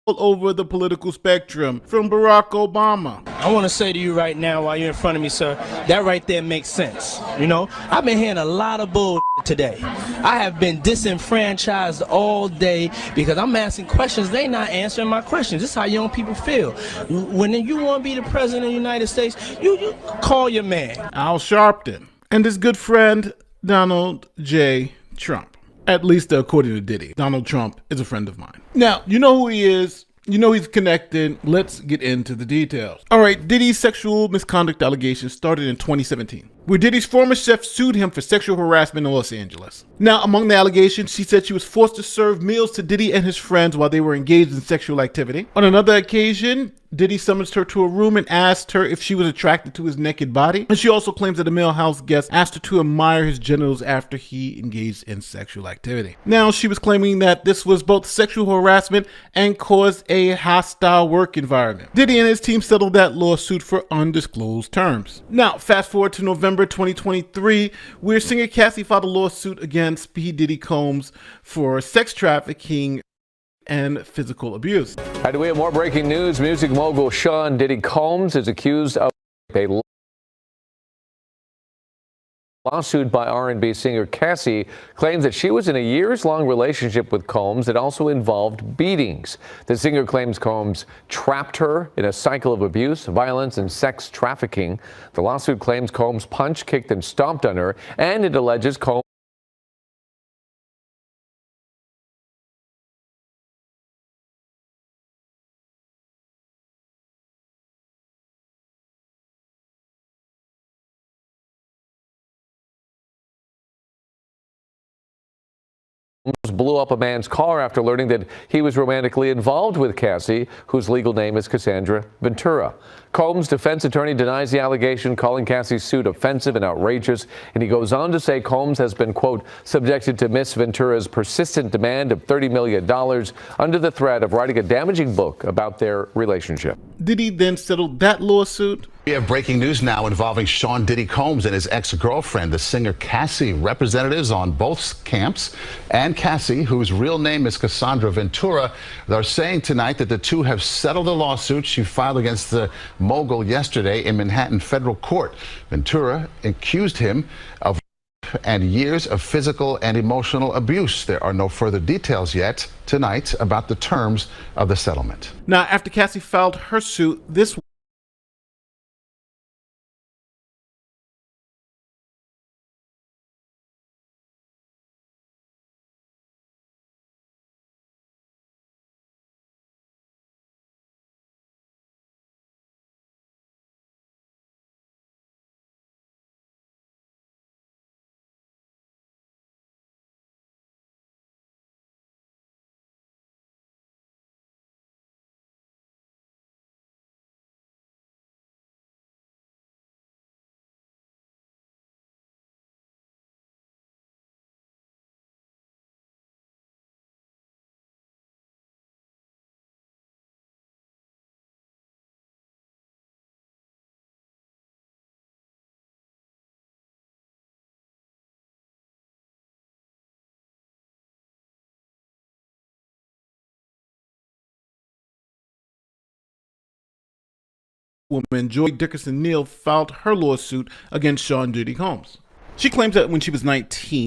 all over the political spectrum, from Barack Obama. I want to say to you right now, while you're in front of me, sir, that right there makes sense. You know, I've been hearing a lot of bull today. I have been disenfranchised all day because I'm asking questions. They not answering my questions. This is how young people feel. When you want to be the president of the United States, you call your man. Al Sharpton and his good friend, Donald J. Trump. At least according to Diddy. Donald Trump is a friend of mine. Now, you know who he is. You know he's connected. Let's get into the details. All right, Diddy's sexual misconduct allegations started in 2017, where Diddy's former chef sued him for sexual harassment in Los Angeles. Now, among the allegations, she said she was forced to serve meals to Diddy and his friends while they were engaged in sexual activity. On another occasion, Diddy summons her to a room and asked her if she was attracted to his naked body. And she also claims that a male house guest asked her to admire his genitals after he engaged in sexual activity. Now, she was claiming that this was both sexual harassment and caused a hostile work environment. Diddy and his team settled that lawsuit for undisclosed terms. Now, fast forward to November 2023, where singer Cassie filed a lawsuit against P. Diddy Combs for sex trafficking and physical abuse. Right, we have more breaking news. Music mogul Sean Diddy Combs is accused of a lawsuit by R&B singer Cassie claims that she was in a years-long relationship with Combs that also involved beatings. The singer claims Combs trapped her in a cycle of abuse, violence, and sex trafficking. The lawsuit claims Combs punched, kicked, and stomped on her, and it alleges Combs blew up a man's car after learning that he was romantically involved with Cassie, whose legal name is Cassandra Ventura. Combs' defense attorney denies the allegation, calling Cassie's suit offensive and outrageous, and he goes on to say Combs has been, quote, subjected to Miss Ventura's persistent demand of $30 million under the threat of writing a damaging book about their relationship. Diddy then settled that lawsuit. We have breaking news now involving Sean Diddy Combs and his ex-girlfriend, the singer Cassie. Representatives on both camps and Cassie, whose real name is Cassandra Ventura, are saying tonight that the two have settled a lawsuit she filed against the mogul yesterday in Manhattan federal court. Ventura accused him of and years of physical and emotional abuse. There are no further details yet tonight about the terms of the settlement. Now, after Cassie filed her suit, this woman, Joy Dickerson Neal, filed her lawsuit against Sean Diddy Combs. She claims that when she was 19,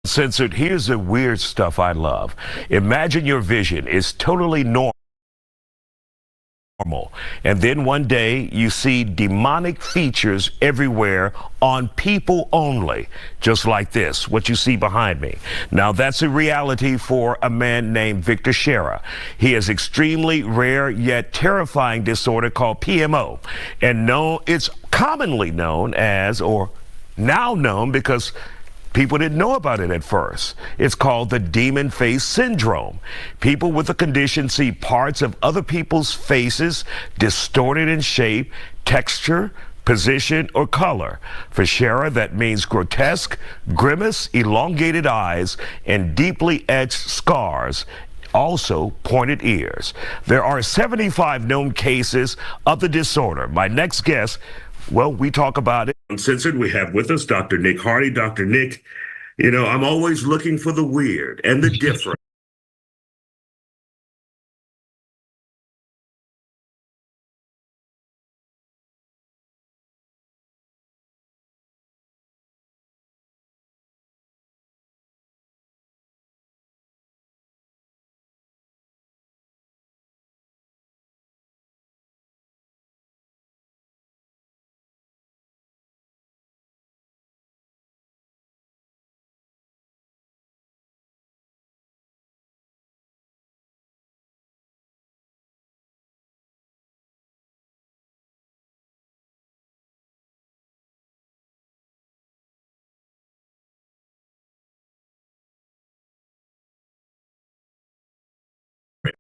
Censored, here's the weird stuff I love. Imagine your vision is totally normal, and then one day you see demonic features everywhere on people only, just like this, what you see behind me. Now that's a reality for a man named Victor Shera. He has extremely rare yet terrifying disorder called PMO, and it's commonly known as, or now known because people didn't know about it at first. It's called the demon face syndrome. People with the condition see parts of other people's faces distorted in shape, texture, position, or color. For Shara, that means grotesque, grimace, elongated eyes, and deeply etched scars. Also pointed ears. There are 75 known cases of the disorder. My next guest, well, we talk about it. Uncensored, we have with us Dr. Nick Hardy. Dr. Nick, you know, I'm always looking for the weird and the different.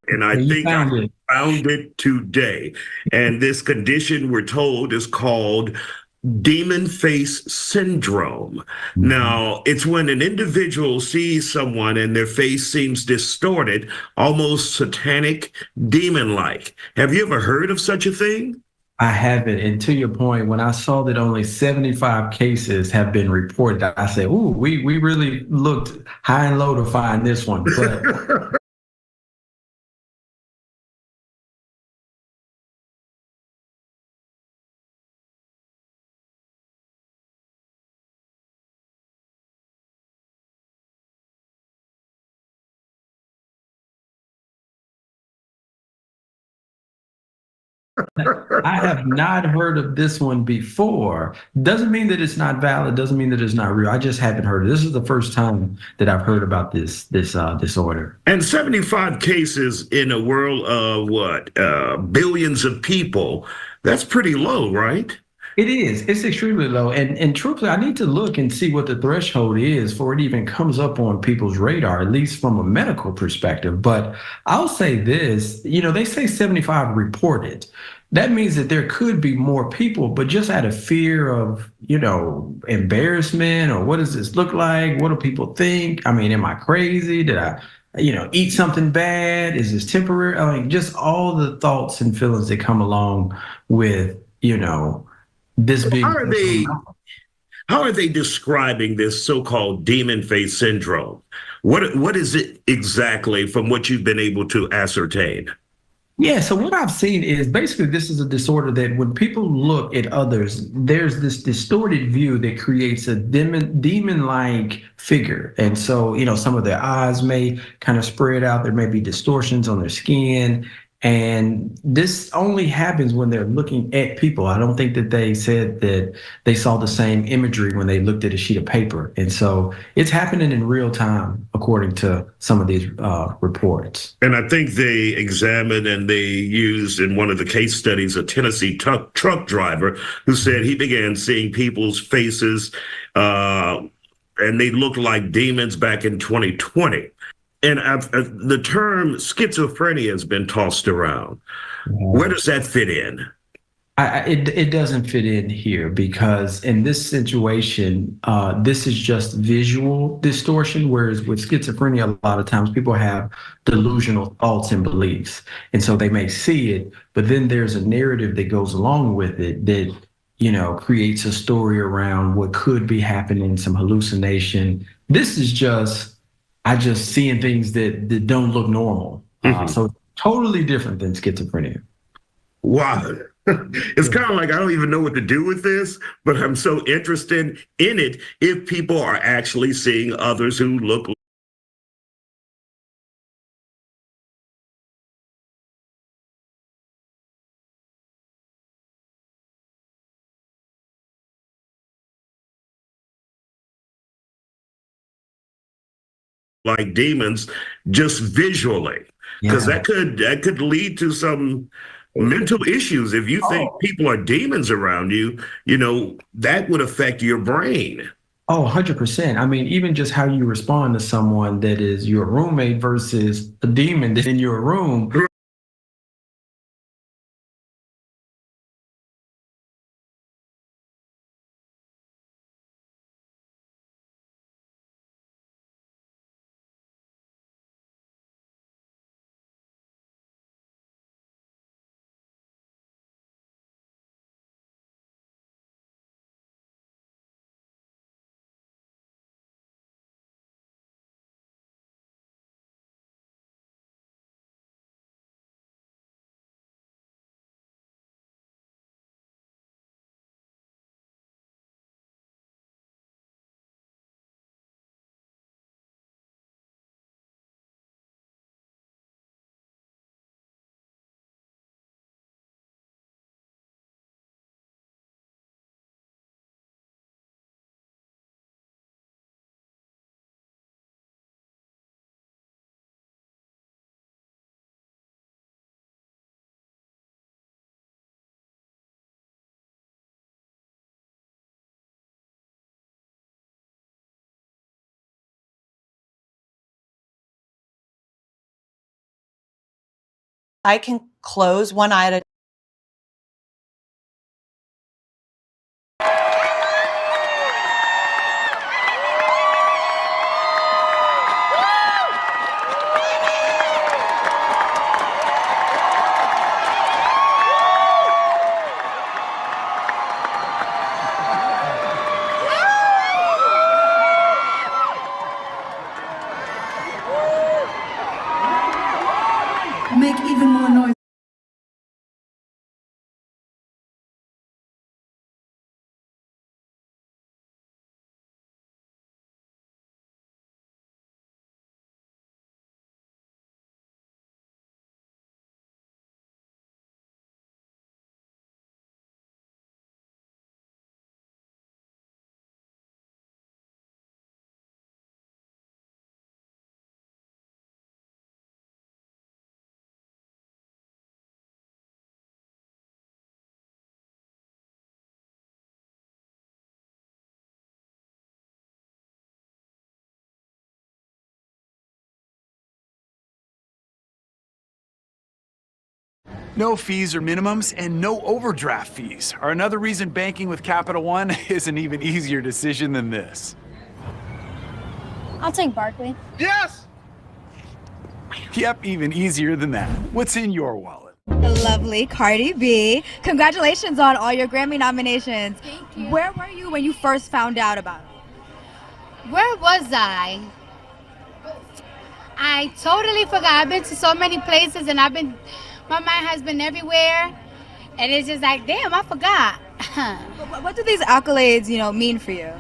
And I think I found it today. And this condition, we're told, is called demon face syndrome. Now, it's when an individual sees someone and their face seems distorted, almost satanic, demon-like. Have you ever heard of such a thing? I haven't. And to your point, when I saw that only 75 cases have been reported, I said, ooh, we really looked high and low to find this one. But I have not heard of this one before. Doesn't mean that it's not valid. Doesn't mean that it's not real. I just haven't heard it. This is the first time that I've heard about this disorder. And 75 cases in a world of what, billions of people. That's pretty low, right? It is. It's extremely low. And truthfully, I need to look and see what the threshold is before it even comes up on people's radar, at least from a medical perspective. But I'll say this, you know, they say 75 reported. That means that there could be more people, but just out of fear of, you know, embarrassment or what does this look like? What do people think? I mean, am I crazy? Did I, you know, eat something bad? Is this temporary? I mean, just all the thoughts and feelings that come along with, you know, this being. How are they describing this so-called demon face syndrome? What is it exactly from what you've been able to ascertain? Yeah, so what I've seen is basically this is a disorder that when people look at others, there's this distorted view that creates a demon-like figure. And so, you know, some of their eyes may kind of spread out. There may be distortions on their skin. And this only happens when they're looking at people. I don't think that they said that they saw the same imagery when they looked at a sheet of paper. And so it's happening in real time, according to some of these reports. And I think they examined and they used in one of the case studies a Tennessee truck driver who said he began seeing people's faces and they looked like demons back in 2020. And the term schizophrenia has been tossed around. Where does that fit in? It doesn't fit in here because in this situation, this is just visual distortion, whereas with schizophrenia, a lot of times people have delusional thoughts and beliefs. And so they may see it, but then there's a narrative that goes along with it that, you know, creates a story around what could be happening, some hallucination. This is just seeing things that don't look normal. So totally different than schizophrenia. Wow. It's kind of like, I don't even know what to do with this, but I'm so interested in it if people are actually seeing others who look like demons just visually, because that could lead to some mental issues. If you think people are demons around you, you know, that would affect your brain. Oh, 100%. I mean, even just how you respond to someone that is your roommate versus a demon that's in your room. I can close one eye at a make even more noise. No fees or minimums and no overdraft fees are another reason banking with Capital One is an even easier decision than this. I'll take Barkley. Yes! Yep, even easier than that. What's in your wallet? Lovely Cardi B. Congratulations on all your Grammy nominations. Thank you. Where were you when you first found out about it? Where was I? I totally forgot. I've been to so many places and my mind has been everywhere. And it's just like, damn, I forgot. What do these accolades, mean for you?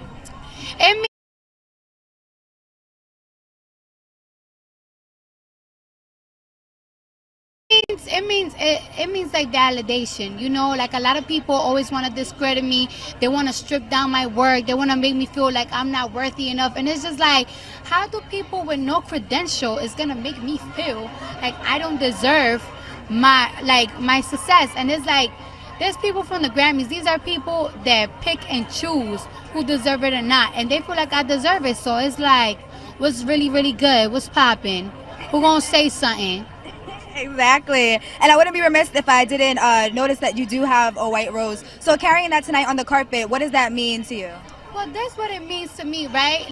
It means like validation, like a lot of people always want to discredit me. They want to strip down my work. They want to make me feel like I'm not worthy enough. And it's just like, how do people with no credential is gonna make me feel like I don't deserve my success? And it's like, there's people from the Grammys. These are people that pick and choose who deserve it or not, and they feel like I deserve it. So it's like, what's really, really good? What's popping? Who gonna say something? Exactly. And I wouldn't be remiss if I didn't notice that you do have a white rose. So carrying that tonight on the carpet, what does that mean to you? Well, that's what it means to me, right?